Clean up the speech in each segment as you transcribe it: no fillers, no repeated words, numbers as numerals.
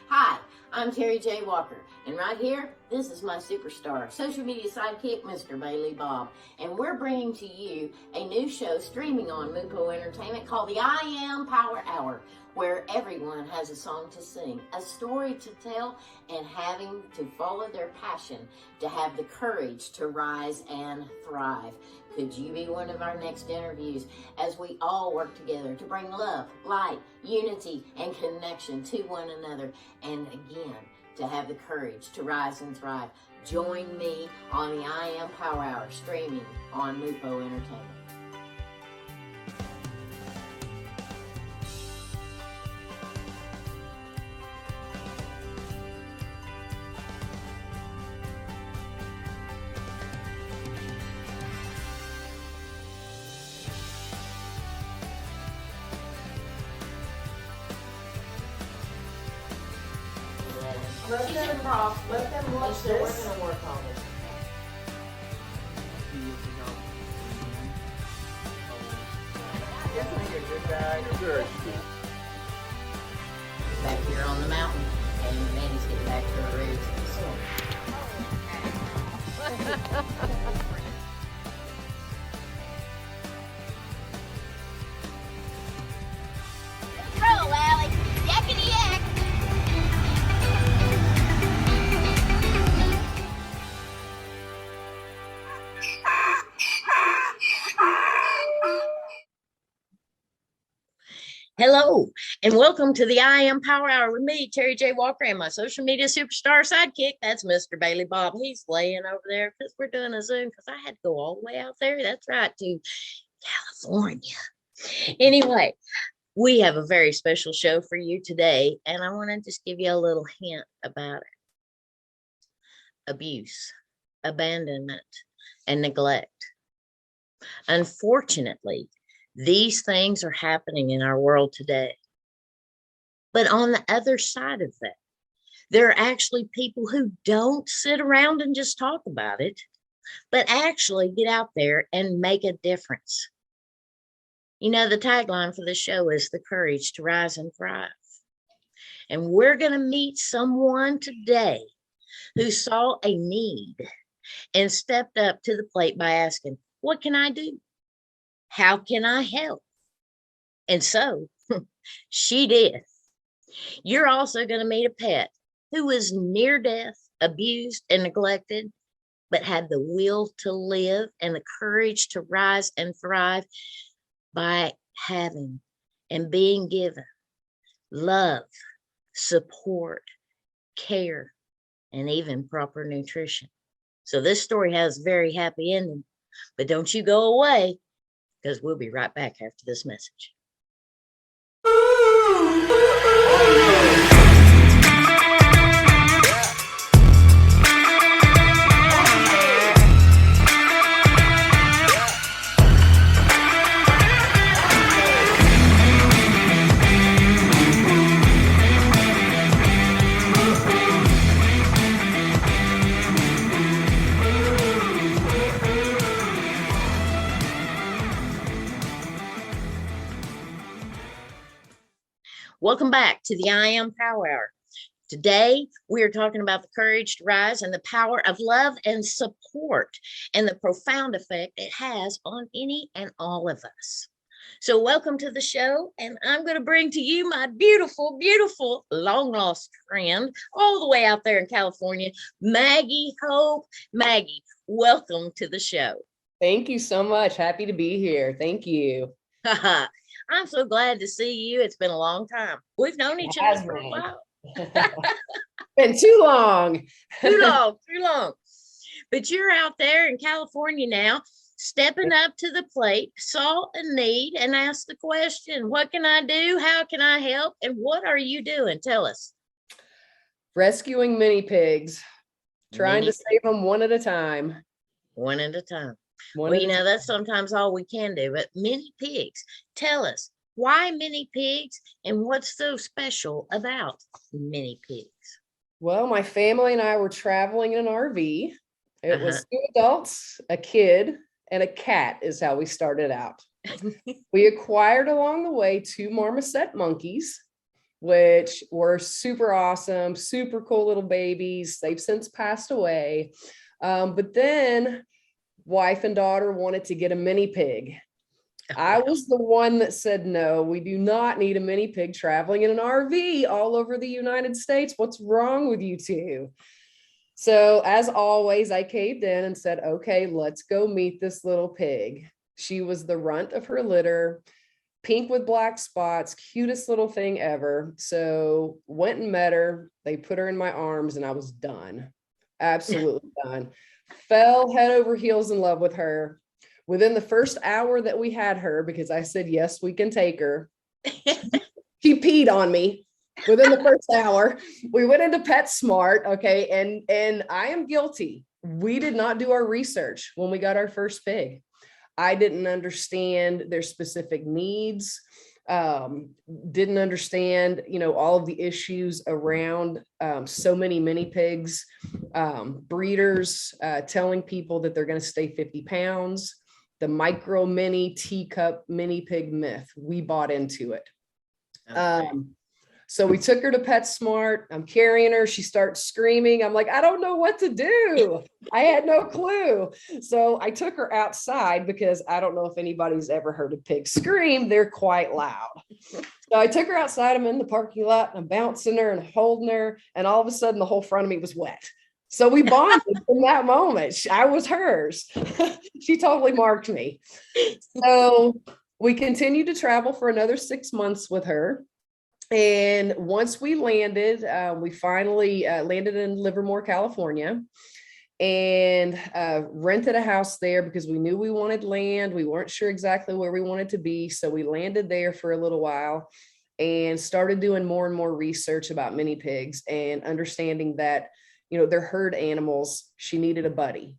Hi, I'm Terry J. Walker, and right here, this is my superstar, social media sidekick, Mr. Bailey Bob, and we're bringing to you a new show streaming on Mupo Entertainment called the I Am Power Hour, where everyone has a song to sing, a story to tell, and having to follow their passion to have the courage to rise and thrive. Could you be one of our next interviews as we all work together to bring love, light, unity, and connection to one another, and again, to have the courage to rise and thrive? Join me on the I Am Power Hour streaming on Mupo Entertainment. Let them watch So we're this. going to work on this. Definitely a good guy. Sure. Back here on the mountain, and Mandy's getting back to her roots. Roll, Allie. Yakety yak. Hello, and welcome to the I Am Power Hour with me, Terry J. Walker, and my social media superstar sidekick. That's Mr. Bailey Bob. He's laying over there because we're doing a Zoom because I had to go all the way out there. That's right, to California. Anyway, we have a very special show for you today, and I want to just give you a little hint about it. Abuse, abandonment, and neglect. Unfortunately, these things are happening in our world today. But on the other side of that, there are actually people who don't sit around and just talk about it, but actually get out there and make a difference. You know, the tagline for the show is the courage to rise and thrive. And we're going to meet someone today who saw a need and stepped up to the plate by asking, what can I do? How can I help? And so she did. You're also going to meet a pet who was near death, abused, and neglected, but had the will to live and the courage to rise and thrive by having and being given love, support, care, and even proper nutrition. So this story has a very happy ending, but don't you go away, because we'll be right back after this message. Welcome back to the I Am Power Hour. Today, we are talking about the courage to rise and the power of love and support and the profound effect it has on any and all of us. So welcome to the show, and I'm going to bring to you my beautiful, beautiful long-lost friend all the way out there in California, Maggie Hope. Maggie, welcome to the show. Thank you so much. Happy to be here. Thank you. I'm so glad to see you. It's been a long time. We've known each other for a while. Been too long. Too long. But you're out there in California now, stepping up to the plate, saw a need, and asked the question, what can I do? How can I help? And what are you doing? Tell us. Rescuing mini pigs, trying to save them one at a time. One at a time. One Well, at you a know, time. that's sometimes all we can do, but mini pigs, tell us, why mini pigs and what's so special about mini pigs? Well, my family and I were traveling in an RV. It was 2 adults, a kid, and a cat is how we started out. We acquired along the way 2 marmoset monkeys, which were super awesome, super cool little babies. They've since passed away. But then wife and daughter wanted to get a mini pig. I was the one that said, no, we do not need a mini pig traveling in an RV all over the United States. What's wrong with you two? So as always, I caved in and said, okay, let's go meet this little pig. She was the runt of her litter, pink with black spots, cutest little thing ever. So went and met her. They put her in my arms and I was done. Absolutely done. Fell head over heels in love with her. Within the first hour that we had her, because I said, yes, we can take her, she peed on me within the first hour. We went into PetSmart, okay, and I am guilty. We did not do our research when we got our first pig. I didn't understand their specific needs, didn't understand, all of the issues around so many mini pigs, breeders telling people that they're going to stay 50 pounds, the micro mini teacup mini pig myth. We bought into it. Okay. So we took her to PetSmart. I'm carrying her. She starts screaming. I'm like, I don't know what to do. I had no clue. So I took her outside because I don't know if anybody's ever heard a pig scream. They're quite loud. So I took her outside. I'm in the parking lot. I'm bouncing her and holding her. And all of a sudden, the whole front of me was wet. So we bonded from that moment. I was hers. She totally marked me. So we continued to travel for another 6 months with her. And once we landed, we finally landed in Livermore, California, and rented a house there because we knew we wanted land. We weren't sure exactly where we wanted to be. So we landed there for a little while and started doing more and more research about mini pigs and understanding that, they're herd animals. She needed a buddy.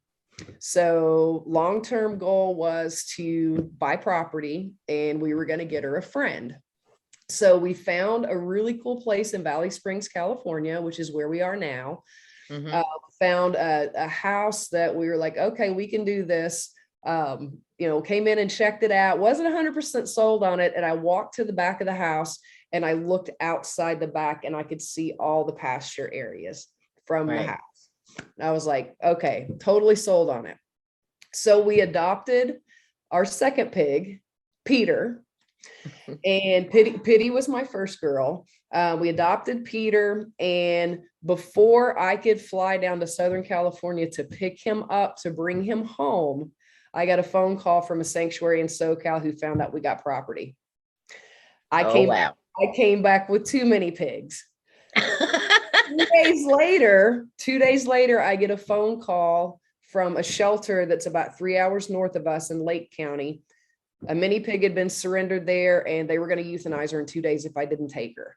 So long-term goal was to buy property and we were going to get her a friend. So we found a really cool place in Valley Springs, California, which is where we are now. Mm-hmm. Found a house that we were like, okay, we can do this. Came in and checked it out. Wasn't 100% sold on it. And I walked to the back of the house and I looked outside the back and I could see all the pasture areas from the house. And I was like, okay, totally sold on it. So we adopted our second pig, Peter. And Pity was my first girl. We adopted Peter, and before I could fly down to Southern California to pick him up to bring him home, I got a phone call from a sanctuary in SoCal who found out we got property. I came back with too many pigs. 2 days later, I get a phone call from a shelter that's about 3 hours north of us in Lake County. A mini pig had been surrendered there and they were going to euthanize her in 2 days if I didn't take her.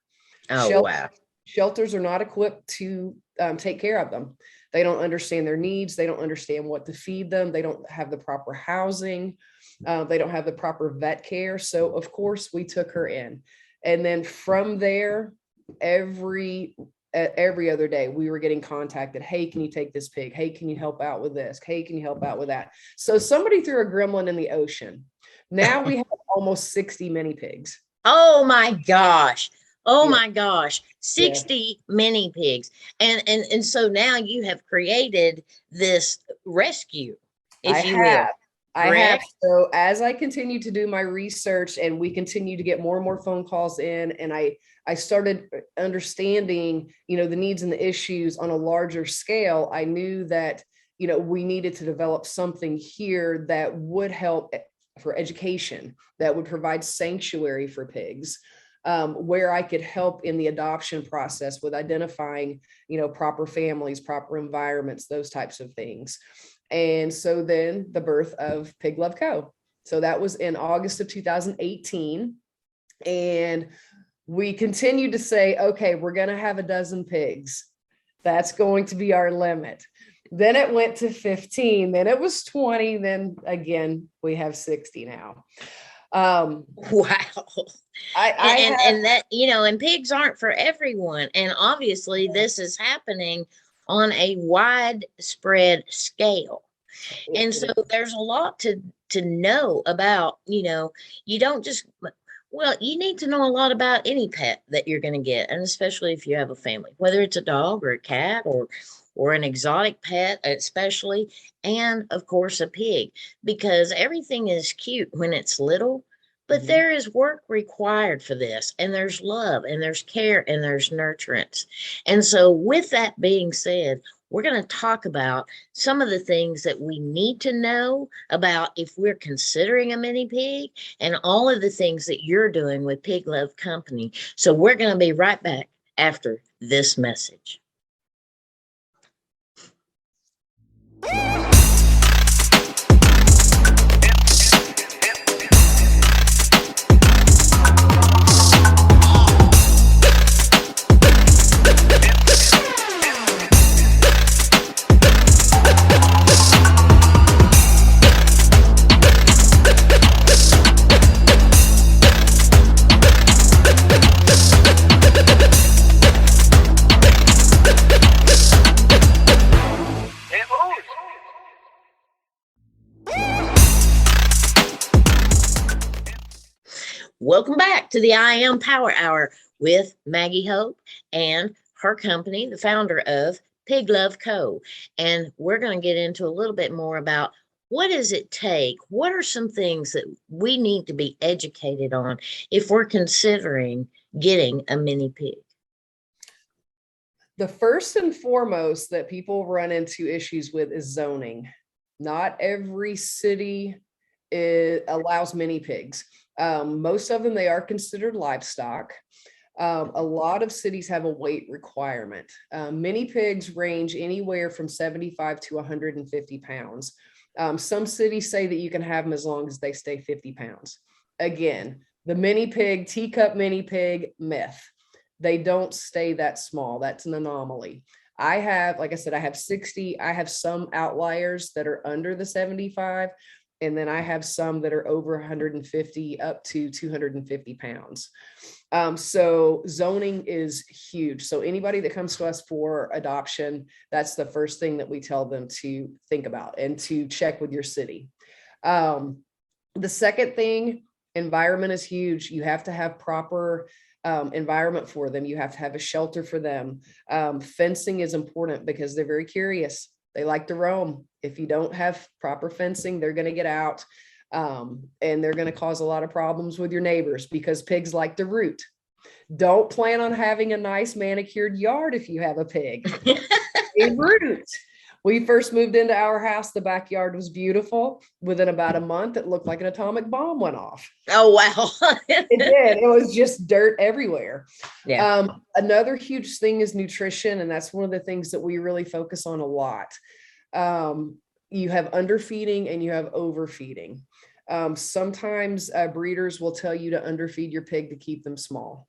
Wow. Shelters are not equipped to take care of them. They don't understand their needs. They don't understand what to feed them. They don't have the proper housing. They don't have the proper vet care. So of course we took her in. And then from there, every other day we were getting contacted. Hey, can you take this pig? Hey, can you help out with this? Hey, can you help out with that? So somebody threw a gremlin in the ocean. Now we have almost 60 mini pigs. Oh my gosh. Oh my gosh. 60 mini pigs. And so now you have created this rescue, if you will. I have. So as I continue to do my research and we continue to get more and more phone calls in, and I started understanding, the needs and the issues on a larger scale, I knew that, we needed to develop something here that would help for education, that would provide sanctuary for pigs, where I could help in the adoption process with identifying, proper families, proper environments, those types of things. And so then the birth of Pig Love Co. So that was in August of 2018. And we continued to say, okay, we're going to have a dozen pigs. That's going to be our limit. Then it went to 15, then it was 20. Then again, we have 60 now. Wow. And that, and pigs aren't for everyone. And obviously this is happening on a widespread scale. And so there's a lot to know about, you don't just, Well, you need to know a lot about any pet that you're going to get, and especially if you have a family, whether it's a dog or a cat or an exotic pet, especially, and of course a pig, because everything is cute when it's little, but Mhm. there is work required for this, and there's love, and there's care, and there's nurturance. And so, with that being said, we're going to talk about some of the things that we need to know about if we're considering a mini pig and all of the things that you're doing with Pig Love Company. So we're going to be right back after this message. Welcome back to the I Am Power Hour with Maggie Hope and her company, the founder of Pig Love Co. And we're going to get into a little bit more about what does it take? What are some things that we need to be educated on if we're considering getting a mini pig? The first and foremost that people run into issues with is zoning. Not every city allows mini pigs. Most of them, they are considered livestock. A lot of cities have a weight requirement. Mini pigs range anywhere from 75 to 150 pounds. Some cities say that you can have them as long as they stay 50 pounds. Again, the mini pig, teacup mini pig myth. They don't stay that small. That's an anomaly. I have, like I said, I have 60. I have some outliers that are under the 75. And then I have some that are over 150 up to 250 pounds. So zoning is huge. So anybody that comes to us for adoption, that's the first thing that we tell them to think about and to check with your city. The second thing, environment is huge. You have to have proper environment for them. You have to have a shelter for them. Fencing is important because they're very curious. They like to roam. If you don't have proper fencing, they're going to get out, and they're going to cause a lot of problems with your neighbors because pigs like to root. Don't plan on having a nice manicured yard if you have a pig. They root. We first moved into our house. The backyard was beautiful. Within about a month, it looked like an atomic bomb went off. Oh, wow. It did. It was just dirt everywhere. Yeah. Another huge thing is nutrition. And that's one of the things that we really focus on a lot. You have underfeeding and you have overfeeding. Sometimes breeders will tell you to underfeed your pig to keep them small.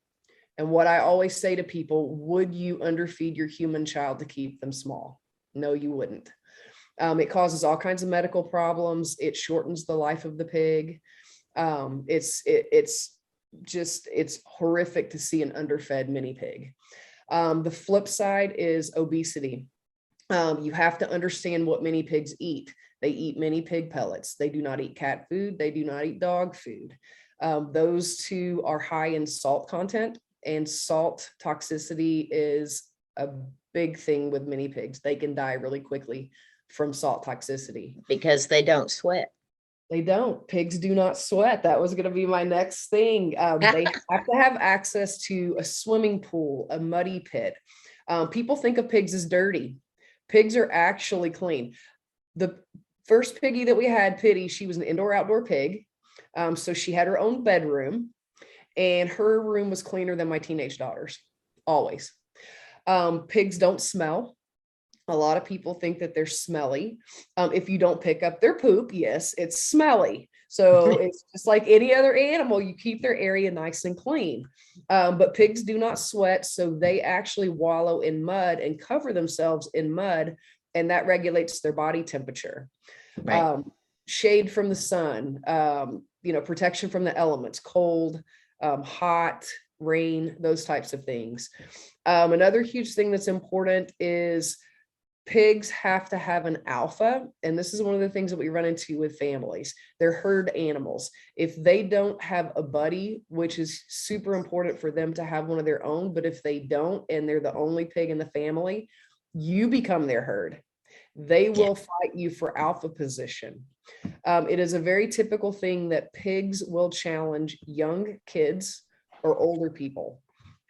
And what I always say to people, would you underfeed your human child to keep them small? No, you wouldn't. It causes all kinds of medical problems. It shortens the life of the pig. It's horrific to see an underfed mini pig. The flip side is obesity. You have to understand what mini pigs eat. They eat mini pig pellets. They do not eat cat food. They do not eat dog food. Those two are high in salt content, and salt toxicity is a big thing with mini pigs. They can die really quickly from salt toxicity. Because they don't sweat. They don't. Pigs do not sweat. That was going to be my next thing. They have to have access to a swimming pool, a muddy pit. People think of pigs as dirty. Pigs are actually clean. The first piggy that we had, Pitty, she was an indoor-outdoor pig. So she had her own bedroom, and her room was cleaner than my teenage daughter's, always. Pigs don't smell. A lot of people think that they're smelly. If you don't pick up their poop, yes, it's smelly. So it's just like any other animal, you keep their area nice and clean. But pigs do not sweat, so they actually wallow in mud and cover themselves in mud, and that regulates their body temperature. Right. Shade from the sun, protection from the elements, cold, hot, rain, those types of things. Another huge thing that's important is pigs have to have an alpha. And this is one of the things that we run into with families. They're herd animals. If they don't have a buddy, which is super important for them to have one of their own, but if they don't, and they're the only pig in the family, you become their herd. They will fight you for alpha position. It is a very typical thing that pigs will challenge young kids or older people.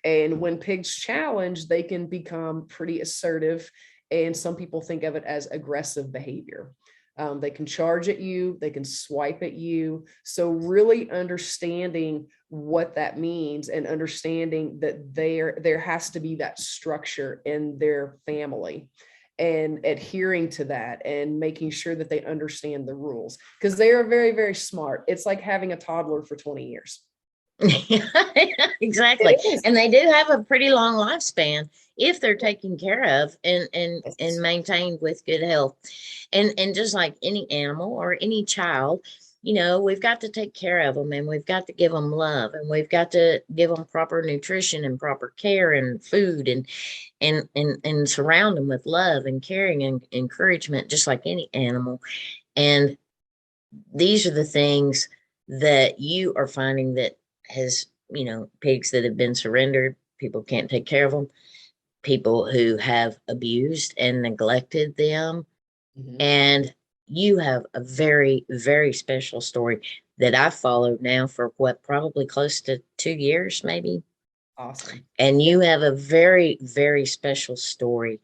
And when pigs challenge, they can become pretty assertive. And some people think of it as aggressive behavior. They can charge at you, they can swipe at you. So really understanding what that means and understanding that there has to be that structure in their family and adhering to that and making sure that they understand the rules, because they are very, very smart. It's like having a toddler for 20 years. Exactly. And they do have a pretty long lifespan if they're taken care of and maintained with good health. And just like any animal or any child, you know, we've got to take care of them, and we've got to give them love, and we've got to give them proper nutrition and proper care and food, and surround them with love and caring and encouragement, just like any animal. And these are the things that you are finding that has, you know, pigs that have been surrendered, people can't take care of them, people who have abused and neglected them. And you have a very, very special story that I've followed now for what, probably close to 2 years, maybe. Awesome. And you have a very, very special story,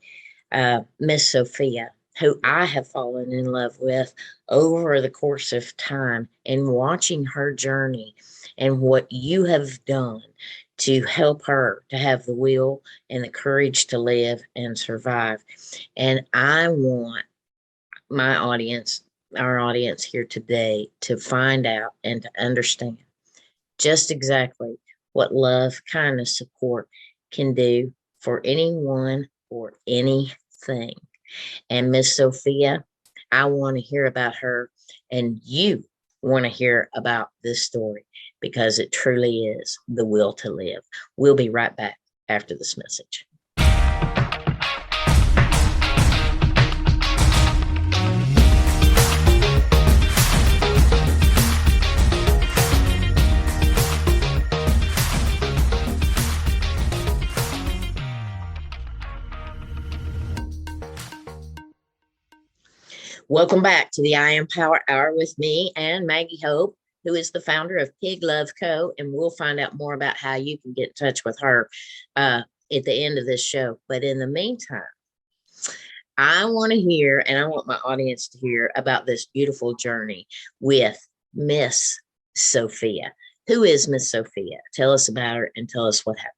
Miss Sophia, who I have fallen in love with over the course of time, and watching her journey and what you have done to help her to have the will and the courage to live and survive. And I want my audience, our audience here today, to find out and to understand just exactly what love, kindness, support can do for anyone or anything. And Miss Sophia, I want to hear about her, and you want to hear about this story, because it truly is the will to live. We'll be right back after this message. Welcome back to the I Am Power Hour with me and Maggie Hope, who is the founder of Pig Love Co. And we'll find out more about how you can get in touch with her at the end of this show. But in the meantime, I want to hear, and I want my audience to hear about this beautiful journey with Miss Sophia. Who is Miss Sophia? Tell us about her and tell us what happened.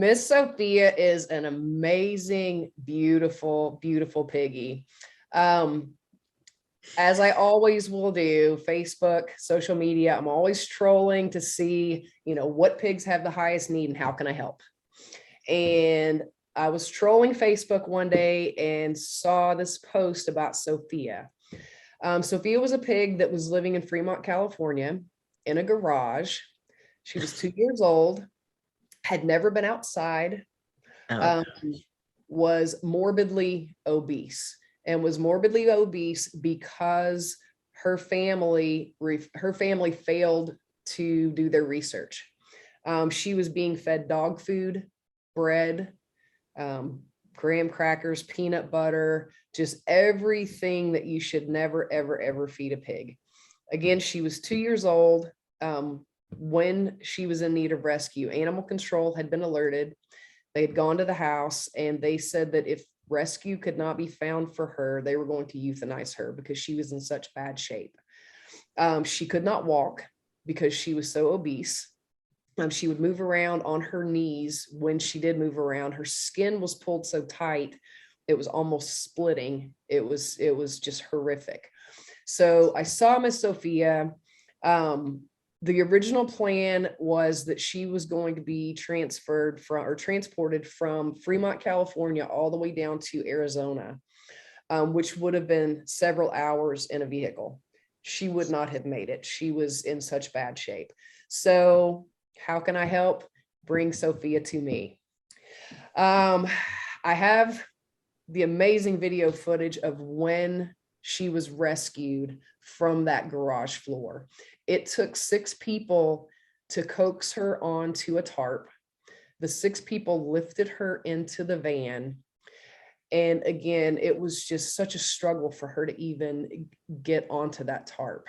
Miss Sophia is an amazing, beautiful, beautiful piggy. As I always will do, Facebook, social media, I'm always trolling to see, you know, what pigs have the highest need and how can I help? And I was trolling Facebook one day and saw this post about Sophia. Sophia was a pig that was living in Fremont, California, in a garage. She was 2 years old, had never been outside, was morbidly obese. And was morbidly obese because her family failed to do their research. She was being fed dog food, bread, graham crackers, peanut butter, just everything that you should never, ever, ever feed a pig. Again, she was 2 years old when she was in need of rescue. Animal control had been alerted. They had gone to the house, and they said that if rescue could not be found for her, they were going to euthanize her because she was in such bad shape. She could not walk because she was so obese. She would move around on her knees. When she did move around, her skin was pulled so tight, it was almost splitting. It was just horrific. So I saw Miss Sophia. The original plan was that she was going to be transported from Fremont, California, all the way down to Arizona, which would have been several hours in a vehicle. She would not have made it. She was in such bad shape. So how can I help? Bring Sophia to me. I have the amazing video footage of when she was rescued from that garage floor. It took 6 people to coax her onto a tarp. The 6 people lifted her into the van. And again, it was just such a struggle for her to even get onto that tarp.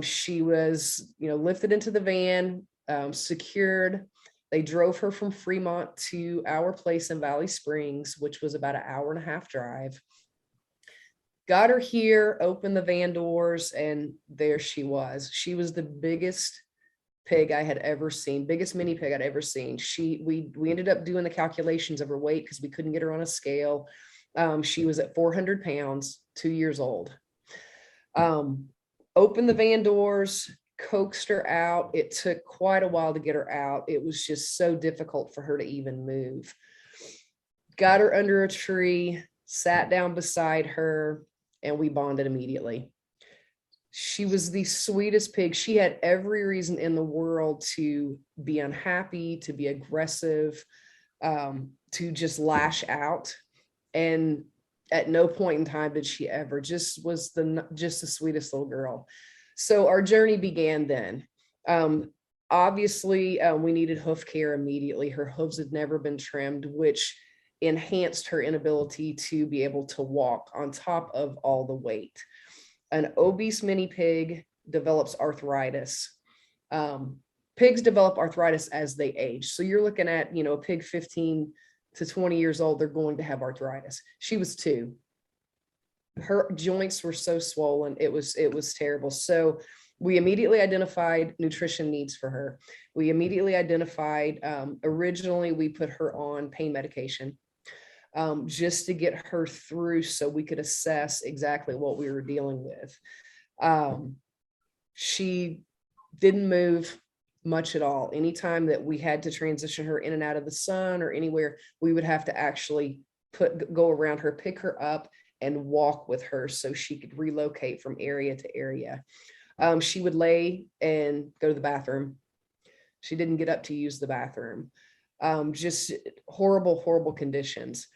She was, lifted into the van, secured. They drove her from Fremont to our place in Valley Springs, which was about an 1.5-hour drive. Got her here, opened the van doors, and there she was. She was the biggest pig I had ever seen, biggest mini pig I'd ever seen. We ended up doing the calculations of her weight because we couldn't get her on a scale. She was at 400 pounds, 2 years old. Opened the van doors, coaxed her out. It took quite a while to get her out. It was just so difficult for her to even move. Got her under a tree, sat down beside her, and we bonded immediately. She was the sweetest pig. She had every reason in the world to be unhappy, to be aggressive, to just lash out. And at no point in time did she ever. Just the sweetest little girl. So our journey began then. Obviously, we needed hoof care immediately. Her hooves had never been trimmed, which enhanced her inability to be able to walk on top of all the weight. An obese mini pig develops arthritis. Pigs develop arthritis as they age. So you're looking at, a pig 15 to 20 years old, they're going to have arthritis. She was 2. Her joints were so swollen. It was terrible. So we immediately identified nutrition needs for her. We immediately identified, originally we put her on pain medication. Just to get her through so we could assess exactly what we were dealing with. She didn't move much at all. Anytime that we had to transition her in and out of the sun or anywhere, we would have to actually go around her, pick her up, and walk with her so she could relocate from area to area. She would lay and go to the bathroom. She didn't get up to use the bathroom. Just horrible, horrible conditions.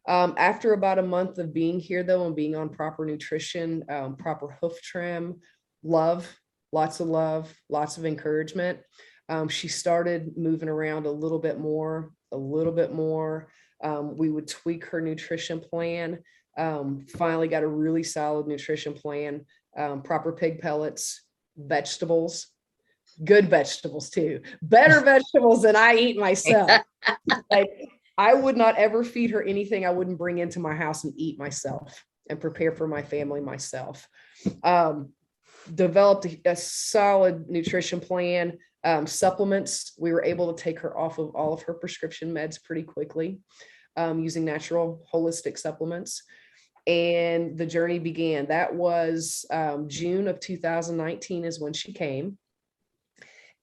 After about a month of being here though, and being on proper nutrition, proper hoof trim, lots of encouragement. She started moving around a little bit more. We would tweak her nutrition plan. Finally got a really solid nutrition plan, proper pig pellets, vegetables, good vegetables too, better vegetables than I eat myself. Like, I would not ever feed her anything I wouldn't bring into my house and eat myself and prepare for my family myself. Developed a solid nutrition plan. Supplements, we were able to take her off of all of her prescription meds pretty quickly, using natural holistic supplements. And the journey began. That was June of 2019 is when she came.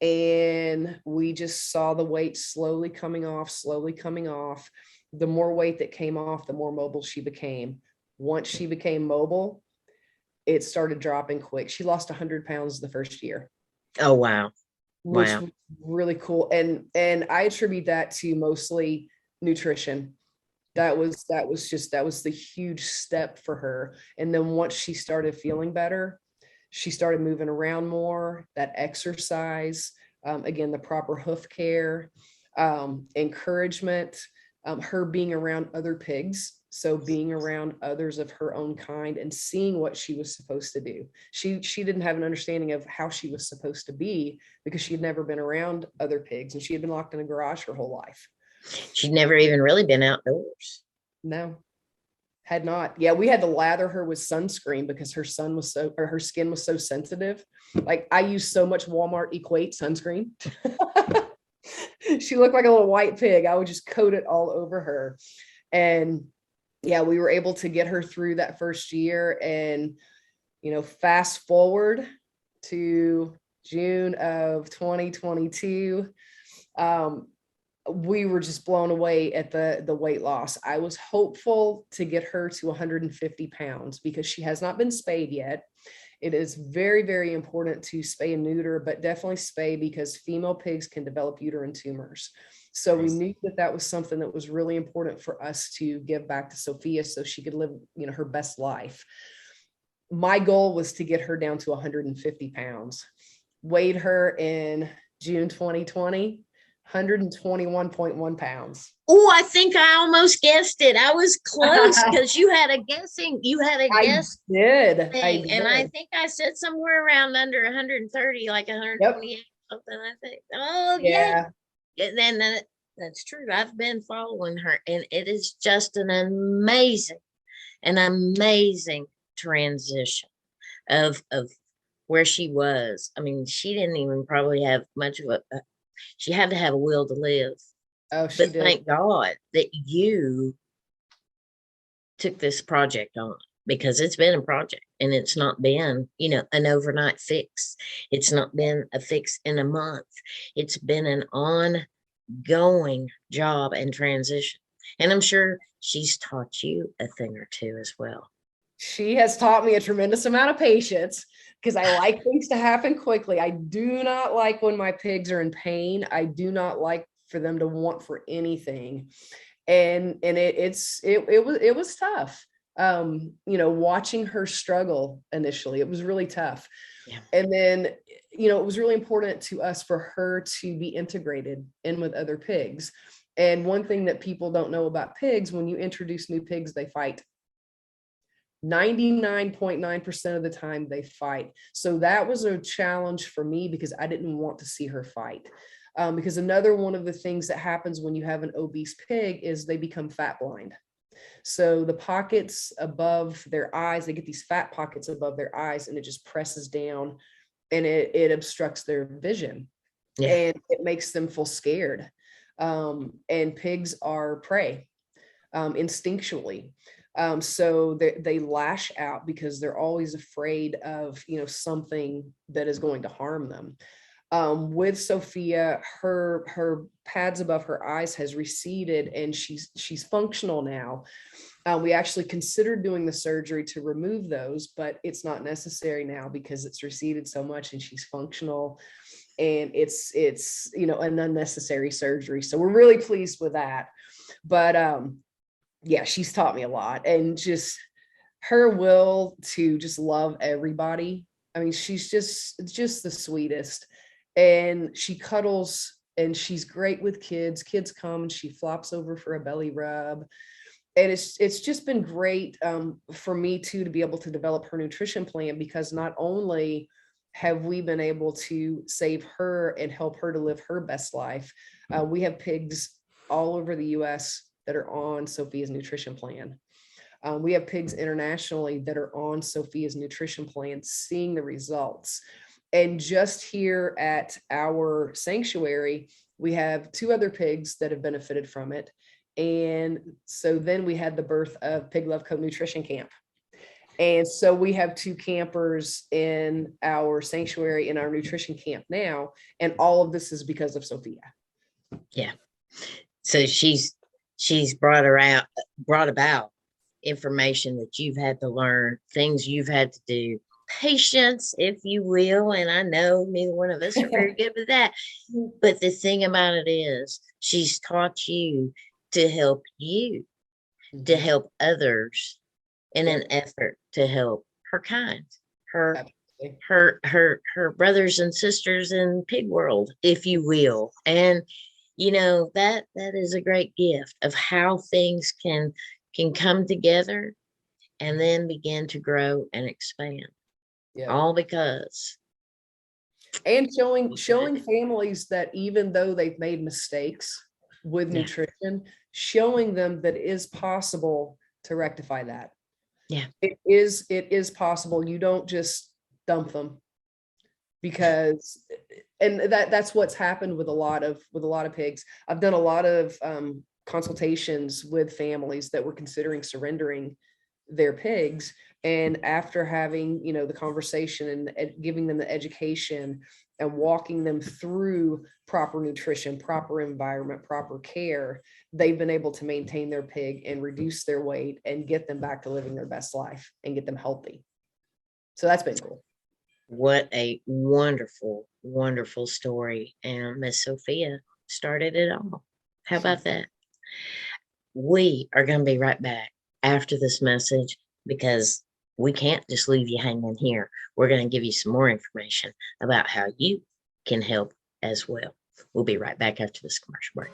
And we just saw the weight slowly coming off. The more weight that came off, the more mobile she became. Once she became mobile, it started dropping quick. She lost 100 pounds the first year. Oh, wow. Which was really cool. And I attribute that to mostly nutrition. That was the huge step for her. And then once she started feeling better, she started moving around more, that exercise, again, the proper hoof care, encouragement, her being around other pigs. So being around others of her own kind and seeing what she was supposed to do. She didn't have an understanding of how she was supposed to be because she had never been around other pigs and she had been locked in a garage her whole life. She'd never even really been outdoors. No. Had not. Yeah, we had to lather her with sunscreen because her skin was so sensitive. Like, I use so much Walmart Equate sunscreen. She looked like a little white pig. I would just coat it all over her. And yeah, we were able to get her through that first year. And, fast forward to June of 2022. We were just blown away at the weight loss. I was hopeful to get her to 150 pounds because she has not been spayed yet. It is very, very important to spay and neuter, but definitely spay because female pigs can develop uterine tumors. So we knew that that was something that was really important for us to give back to Sophia so she could live, her best life. My goal was to get her down to 150 pounds. Weighed her in June 2020, 121.1 pounds. Oh, I think I almost guessed it. I was close because you had a guess I thing. did. And I think I said somewhere around under 130, like 128, something, I think. Oh, yeah. And then that's true. I've been following her, and it is just an amazing transition of where she was. I mean, she didn't even probably have much of she had to have a will to live. Oh, she But did. thank God that you took this project on, because it's been a project, and it's not been, an overnight fix. It's not been a fix in a month. It's been an ongoing job and transition. And I'm sure she's taught you a thing or two as well. She has taught me a tremendous amount of patience because I like things to happen quickly. I do not like when my pigs are in pain. I do not like for them to want for anything. And it was tough. Watching her struggle initially, it was really tough. Yeah. And then, it was really important to us for her to be integrated in with other pigs. And one thing that people don't know about pigs, when you introduce new pigs, they fight. 99.9% of the time they fight. So that was a challenge for me because I didn't want to see her fight. Because another one of the things that happens when you have an obese pig is they become fat blind. So the pockets above their eyes, they get these fat pockets above their eyes, and it just presses down and it obstructs their vision. Yeah. And it makes them feel scared. And pigs are prey instinctually. So they lash out because they're always afraid of, something that is going to harm them. With Sophia, her pads above her eyes has receded, and she's functional now. We actually considered doing the surgery to remove those, but it's not necessary now because it's receded so much and she's functional, and it's an unnecessary surgery. So we're really pleased with that. But yeah, she's taught me a lot, and just her will to just love everybody. I mean, she's just the sweetest, and she cuddles, and she's great with kids. Kids come and she flops over for a belly rub. And it's just been great for me too, to be able to develop her nutrition plan, because not only have we been able to save her and help her to live her best life, we have pigs all over the US that are on Sophia's nutrition plan. We have pigs internationally that are on Sophia's nutrition plan, seeing the results. And just here at our sanctuary, we have 2 other pigs that have benefited from it. And so then we had the birth of Pig Love Co Nutrition Camp. And so we have 2 campers in our sanctuary, in our nutrition camp now. And all of this is because of Sophia. Yeah. So she's brought about information that you've had to learn, things you've had to do, patience, if you will. And I know neither one of us are very good with that. But the thing about it is, she's taught you to help you, to help others in an effort to help her kind, her brothers and sisters in pig world, if you will. And that is a great gift of how things can come together and then begin to grow and expand. All because. And showing families that even though they've made mistakes with nutrition, showing them that it is possible to rectify that. Yeah, it is possible. You don't just dump them, because and that's what's happened with a lot of pigs. I've done a lot of consultations with families that were considering surrendering their pigs, and after having the conversation and giving them the education and walking them through proper nutrition, proper environment, proper care, they've been able to maintain their pig and reduce their weight and get them back to living their best life and get them healthy. So that's been cool. What a wonderful, wonderful story. And Miss Sophia started it all. How about that? We are going to be right back after this message because we can't just leave you hanging here. We're going to give you some more information about how you can help as well. We'll be right back after this commercial break.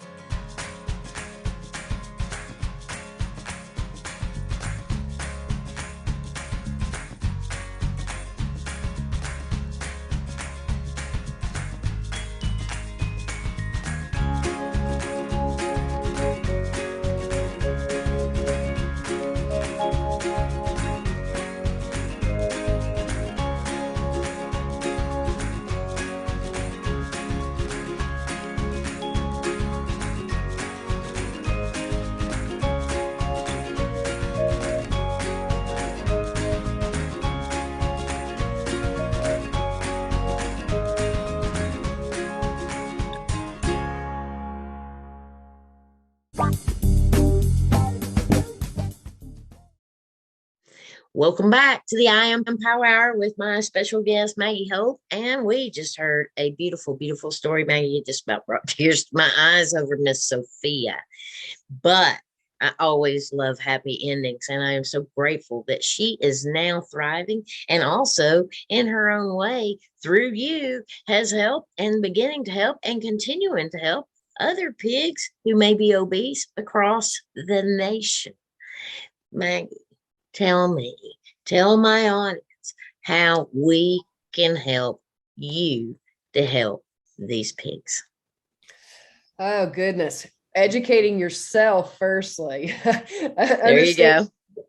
Welcome back to the I Am Power Hour with my special guest, Maggie Hope. And we just heard a beautiful, beautiful story. Maggie, you just about brought tears to my eyes over Miss Sophia. But I always love happy endings. And I am so grateful that she is now thriving and also in her own way through you has helped and beginning to help and continuing to help other pigs who may be obese across the nation. Maggie, tell my audience how we can help you to help these pigs. Oh, goodness. Educating yourself, firstly. There you go.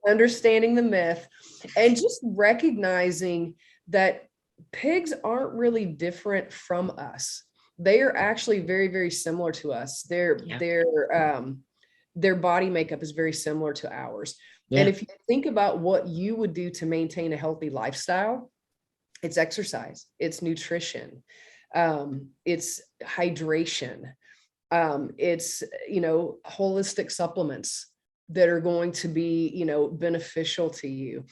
Understanding the myth and just recognizing that pigs aren't really different from us. They are actually very, very similar to us. Their body makeup is very similar to ours. Yeah. And if you think about what you would do to maintain a healthy lifestyle, it's exercise, it's nutrition, it's hydration, it's, holistic supplements that are going to be, beneficial to you,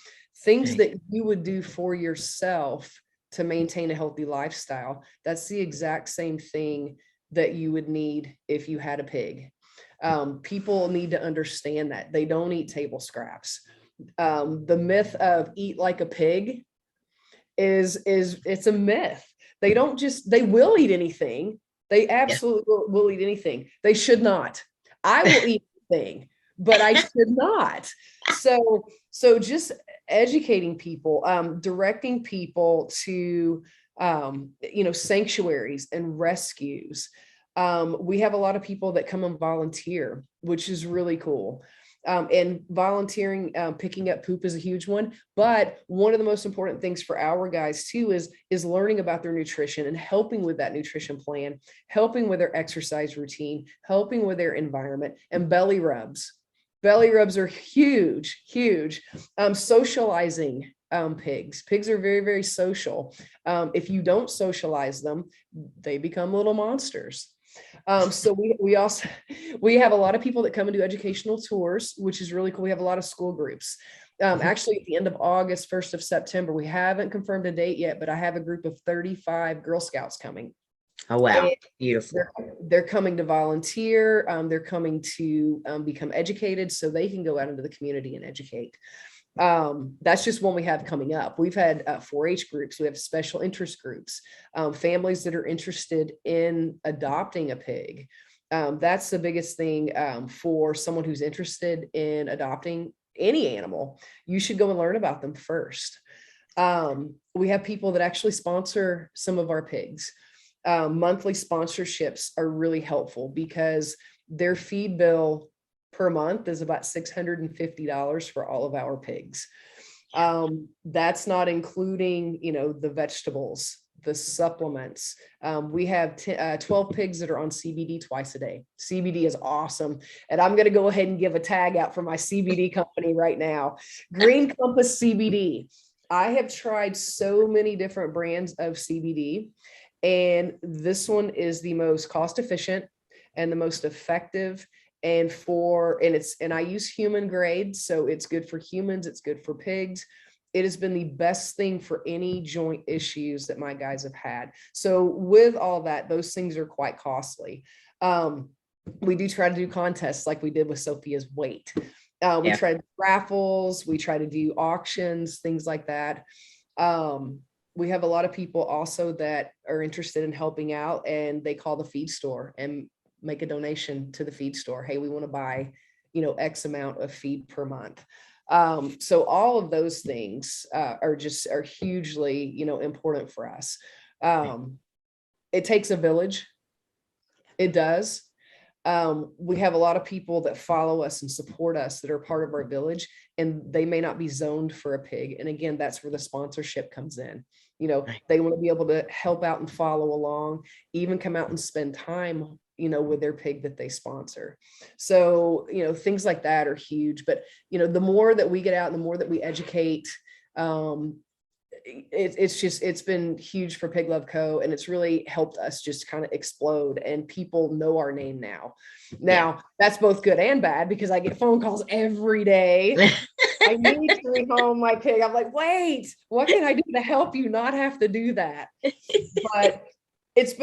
things that you would do for yourself to maintain a healthy lifestyle. That's the exact same thing that you would need if you had a pig. People need to understand that they don't eat table scraps. The myth of eat like a pig is it's a myth. They will eat anything. They absolutely will eat anything. They should not. I will eat anything, but I should not. So just educating people, directing people to, sanctuaries and rescues. We have a lot of people that come and volunteer, which is really cool. And volunteering, picking up poop is a huge one. But one of the most important things for our guys too is learning about their nutrition and helping with that nutrition plan, helping with their exercise routine, helping with their environment, and belly rubs. Belly rubs are huge, huge. Socializing pigs. Pigs are very, very social. If you don't socialize them, they become little monsters. So we have a lot of people that come and do educational tours, which is really cool. We have a lot of school groups. Actually, at the end of August, 1st of September, we haven't confirmed a date yet, but I have a group of 35 Girl Scouts coming. Oh, wow. Beautiful. They're coming to volunteer. They're coming to become educated so they can go out into the community and educate. That's just one we have coming up. We've had 4-H groups. We have special interest groups, families that are interested in adopting a pig. That's the biggest thing for someone who's interested in adopting any animal. You should go and learn about them first. We have people that actually sponsor some of our pigs. Monthly sponsorships are really helpful because their feed bill per month is about $650 for all of our pigs. That's not including, the vegetables, the supplements. We have 12 pigs that are on CBD twice a day. CBD is awesome. And I'm going to go ahead and give a tag out for my CBD company right now. Green Compass CBD. I have tried so many different brands of CBD, and this one is the most cost efficient and the most effective. And I use human grade, so it's good for humans, it's good for pigs. It has been the best thing for any joint issues that my guys have had. So with all that, those things are quite costly. we do try to do contests like we did with Sophia's weight. We Yeah. try to do raffles, we try to do auctions, things like that. We have a lot of people also that are interested in helping out, and they call the feed store and make a donation to the feed store. Hey, we want to buy, X amount of feed per month. So all of those things are hugely, important for us. It takes a village. It does. We have a lot of people that follow us and support us that are part of our village, and they may not be zoned for a pig. And again, that's where the sponsorship comes in. They want to be able to help out and follow along, even come out and spend time, with their pig that they sponsor. So, things like that are huge. But, the more that we get out and the more that we educate, it's been huge for Pig Love Co. And it's really helped us just kind of explode, and people know our name now. That's both good and bad, because I get phone calls every day. I need to rehome my pig. I'm like, wait, what can I do to help you not have to do that? But it's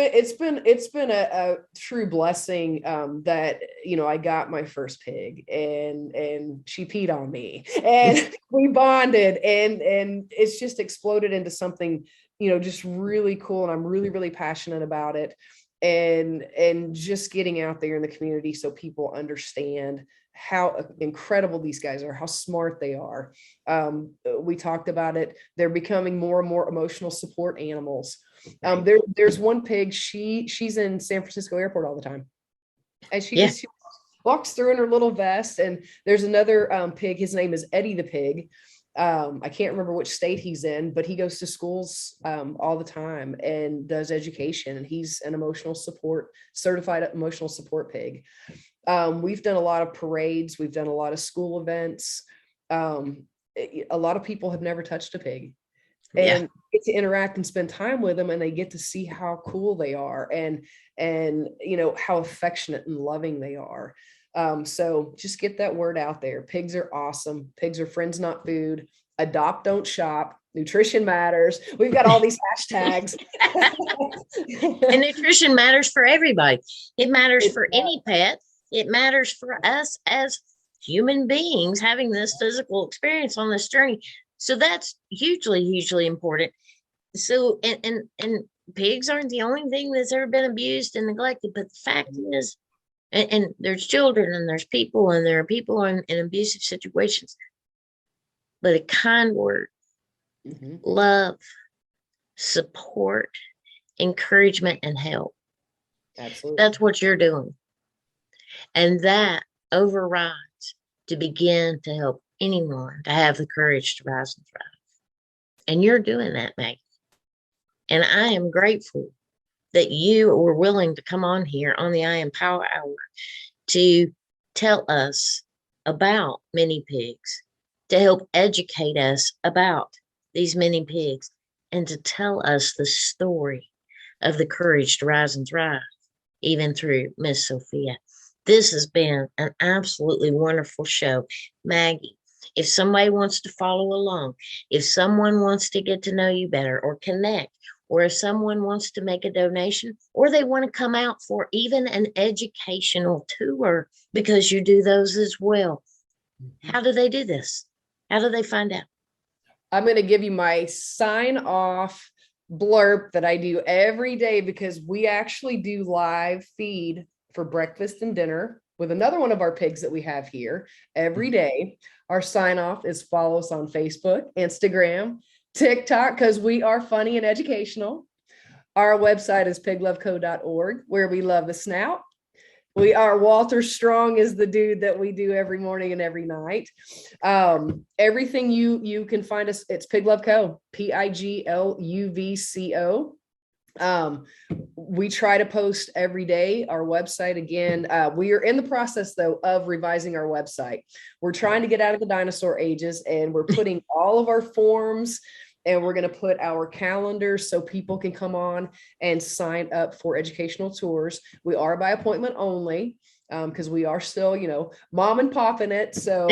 been a true blessing that I got my first pig, and she peed on me, and we bonded, and it's just exploded into something just really cool, and I'm really, really passionate about it, and just getting out there in the community so people understand how incredible these guys are, how smart they are. We talked about it. They're becoming more and more emotional support animals. There's one pig, she's in San Francisco airport all the time. And she walks through in her little vest. And there's another pig, his name is Eddie the pig. I can't remember which state he's in, but he goes to schools all the time and does education. And he's an certified emotional support pig. We've done a lot of parades. We've done a lot of school events. A lot of people have never touched a pig, and get to interact and spend time with them, and they get to see how cool they are, and how affectionate and loving they are. So just get that word out there. Pigs are awesome. Pigs are friends, not food. Adopt, don't shop. Nutrition matters. We've got all these hashtags. And nutrition matters for everybody. It matters for any pet. It matters for us as human beings having this physical experience on this journey. So that's hugely, hugely important. So, and pigs aren't the only thing that's ever been abused and neglected, but the fact is, and there's children, and there's people, and there are people in abusive situations, but a kind word, love, support, encouragement, and help. Absolutely. That's what you're doing. And that overrides to begin to help anyone to have the courage to rise and thrive. And you're doing that, Maggie. And I am grateful that you were willing to come on here on the I Am Power Hour to tell us about mini pigs, to help educate us about these mini pigs, and to tell us the story of the courage to rise and thrive, even through Miss Sophia. This has been an absolutely wonderful show. Maggie, if somebody wants to follow along, if someone wants to get to know you better or connect, or if someone wants to make a donation, or they want to come out for even an educational tour, because you do those as well, how do they do this? How do they find out? I'm going to give you my sign off blurb that I do every day, because we actually do live feed for breakfast and dinner with another one of our pigs that we have here every day. Our sign off is follow us on Facebook, Instagram, TikTok, because we are funny and educational. Our website is pigloveco.org, where we love the snout. We are Walter Strong is the dude that we do every morning and every night. Everything you can find us, it's Pig Love Co, PIGLUVCO. We try to post every day. Our website, again, we are in the process though of revising our website. We're trying to get out of the dinosaur ages, and we're putting all of our forms, and we're going to put our calendars so people can come on and sign up for educational tours. We are by appointment only, because we are still, mom and pop in it. So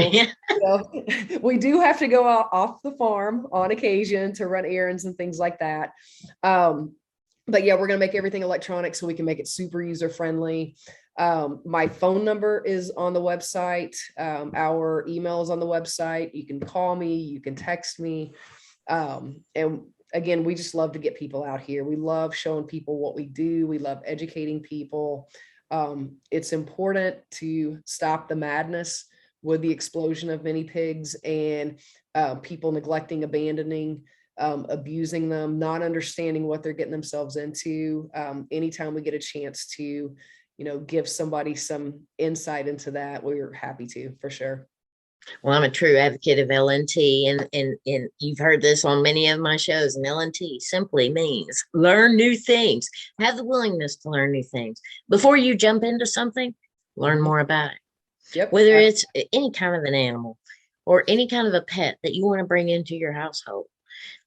we do have to go out off the farm on occasion to run errands and things like that. But yeah, we're going to make everything electronic so we can make it super user friendly. My phone number is on the website. Our email is on the website. You can call me, you can text me. And again, we just love to get people out here. We love showing people what we do. We love educating people. It's important to stop the madness with the explosion of mini pigs and people neglecting, abandoning, abusing them, not understanding what they're getting themselves into. Anytime we get a chance to, give somebody some insight into that, we're happy to, for sure. Well, I'm a true advocate of LNT, and you've heard this on many of my shows. And LNT simply means learn new things, have the willingness to learn new things before you jump into something. Learn more about it. Yep. Whether it's any kind of an animal or any kind of a pet that you want to bring into your household,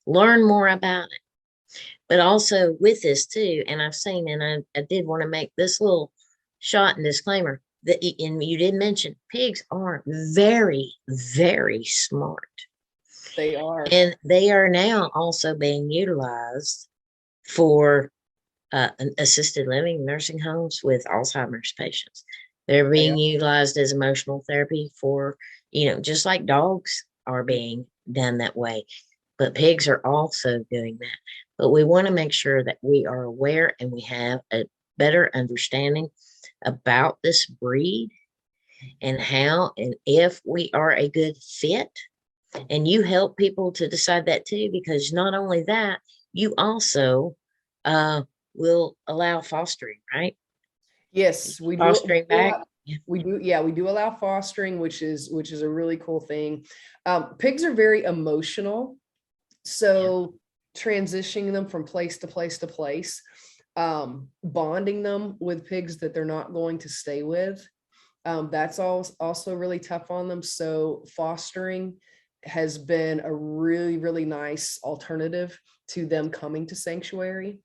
learn more about it. But also with this too, and I've seen, and I did want to make this little shot and disclaimer that, and you did mention, pigs are very, very smart. They are. And they are now also being utilized for assisted living nursing homes with Alzheimer's patients. They're being utilized as emotional therapy for, just like dogs are being done that way. But pigs are also doing that. But we want to make sure that we are aware and we have a better understanding about this breed and how and if we are a good fit. And you help people to decide that too, because not only that, you also will allow fostering, right? Yes, we do. Fostering back. We do. Yeah, we do allow fostering, which is a really cool thing. Pigs are very emotional. So transitioning them from place to place to place, bonding them with pigs that they're not going to stay with, that's also really tough on them. So fostering has been a really, really nice alternative to them coming to sanctuary.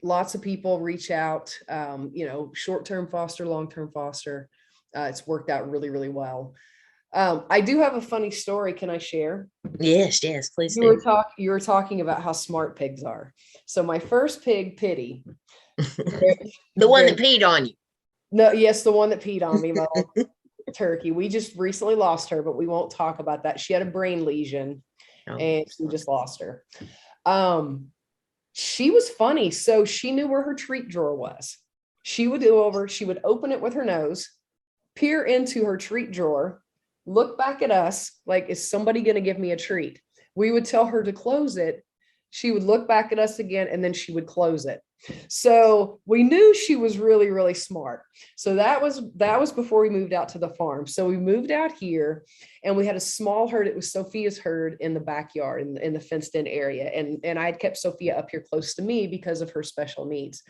Lots of people reach out, short-term foster, long-term foster. It's worked out really, really well. I do have a funny story. Can I share? Yes, please you do. were talking about how smart pigs are. So my first pig, Pitty, the one that peed on you. No, yes, the one that peed on me, my little turkey. We just recently lost her, but we won't talk about that. She had a brain lesion, and we just lost her. She was funny. So she knew where her treat drawer was. She would go over, she would open it with her nose, peer into her treat drawer, look back at us like, is somebody going to give me a treat? We would tell her to close it. She would look back at us again, and then she would close it. So we knew she was really, really smart. So that was before we moved out to the farm. So we moved out here, and we had a small herd. It was Sophia's herd in the backyard in the fenced in area. And I had kept Sophia up here close to me because of her special needs.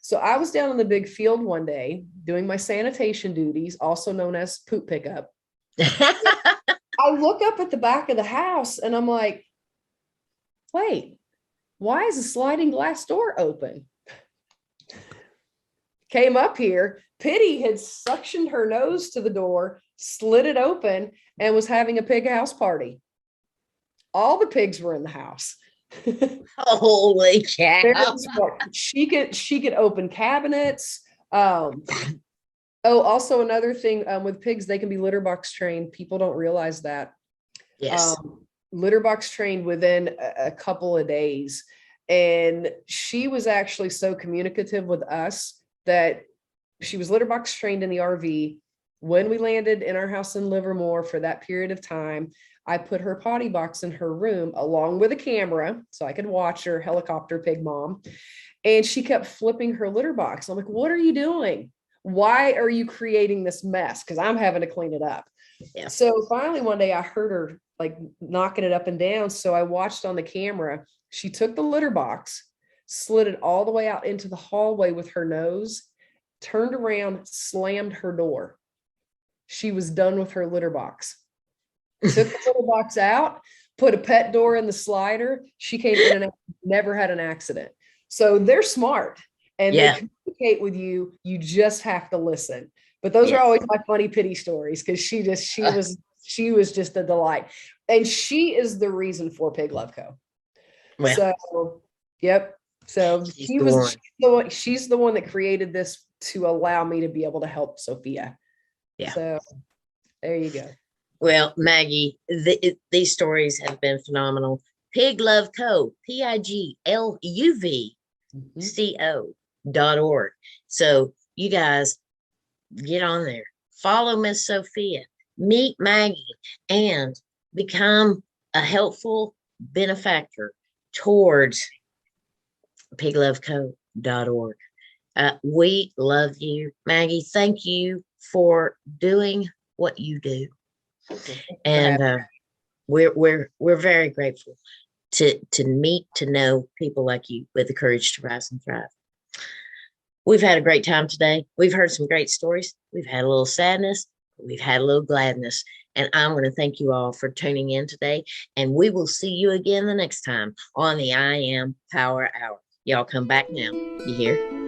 So I was down in the big field one day doing my sanitation duties, also known as poop pickup. I look up at the back of the house and I'm like, wait, why is the sliding glass door open? Came up here, Pitty had suctioned her nose to the door, slid it open, and was having a pig house party. All the pigs were in the house. Holy cow. She could open cabinets. Also another thing with pigs, they can be litter box trained. People don't realize that. Yes. Litter box trained within a couple of days. And she was actually so communicative with us that she was litter box trained in the RV. When we landed in our house in Livermore for that period of time, I put her potty box in her room along with a camera so I could watch her, helicopter pig mom. And she kept flipping her litter box. I'm like, what are you doing? Why are you creating this mess? Because I'm having to clean it up. Yeah. So finally one day I heard her like knocking it up and down. So I watched on the camera. She took the litter box, slid it all the way out into the hallway with her nose, turned around, slammed her door. She was done with her litter box. Took the litter box out, put a pet door in the slider. She came in and never had an accident. So they're smart and they communicate with you. You just have to listen. But those are always my funny Pitty stories because she was just a delight. And she is the reason for Pig Love Co. Well, so, yep. So she's the one that created this to allow me to be able to help Sophia. Yeah. So there you go. Well, Maggie, these stories have been phenomenal. Pig Love Co. PIGLUVCO.org. So you guys get on there, follow Miss Sophia, meet Maggie, and become a helpful benefactor towards pigloveco.org. We love you, Maggie. Thank you for doing what you do, and we're very grateful to meet, to know people like you with the courage to rise and thrive. We've had a great time today. We've heard some great stories. We've had a little sadness. We've had a little gladness. And I'm going to thank you all for tuning in today. And we will see you again the next time on the I Am Power Hour. Y'all come back now. You hear?